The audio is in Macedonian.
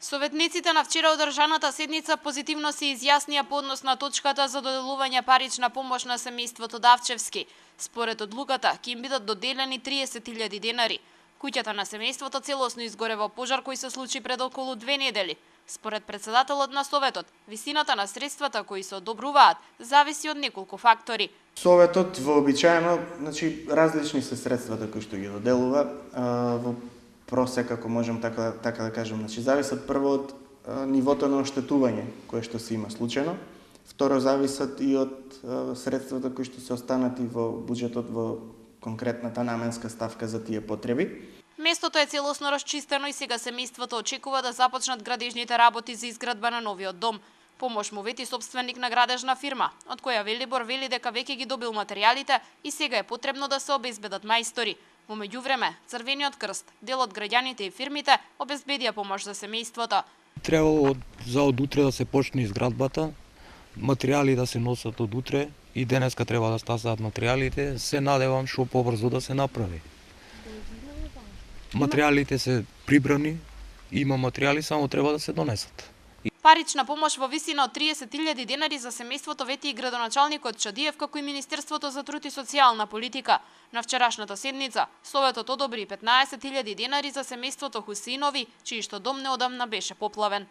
Советниците на вчера одржаната седница позитивно се изјаснија по однос на точката за доделување парична помош на семејството Давчевски. Според одлуката, ќе им бидат доделени 30.000 денари. Куќата на семејството целосно изгоре во пожар кој се случи пред околу 2 недели. Според председателот на Советот, висината на средствата кои се одобруваат зависи од неколку фактори. Советот вообичаено, различни се средствата кои што ги доделува, во просек, ако можем така да кажем, зависат прво од нивото на оштетување кое што се има случајно, второ зависат и од средствата кои што се останати во буџетот во конкретната наменска ставка за тие потреби. Местото е целосно расчистено и сега семејството очекува да започнат градежните работи за изградба на новиот дом. Помош му вети собственик на градежна фирма, од која Велибор вели дека веќе ги добил материјалите и сега е потребно да се обезбедат мајстори. Во меѓувреме, Црвениот крст, дел од граѓаните и фирмите, обезбедија помош за семејството. Треба од утре да се почне изградбата, материјали да се носат од утре и денеска треба да стасаат материјалите, се надевам што побрзо да се направи. Материјалите се прибрани, има материјали, само треба да се донесат. Парична помош во висина од 30.000 денари за семејството вети и градоначалникот Чадиев, како и Министерството за труд и социјална политика. На вчерашната седница, Советот одобри 15.000 денари за семејството Хусеинови, чиј што дом неодамна беше поплавен.